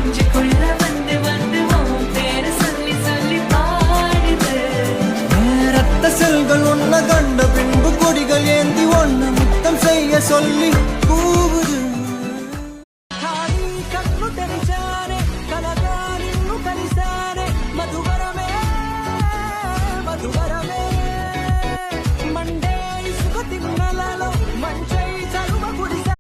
நெஞ்சுக்குள்ள வந்து வந்து உன் பேரு சொல்லி சொல்லி பாடுது. ரத்த செல்கள் ஒன்ன கண்ட பின்பு கொடிகள் ஏந்தி ஒன்ன முத்தம் செய்ய சொல்லி கூவுது. కన్ను తెరిచానే కలగా నిన్ను కలిసానే మధువరమే మధువరమే మండే ఇసుక తిన్నలలో మంచై చలువ కుడిసా.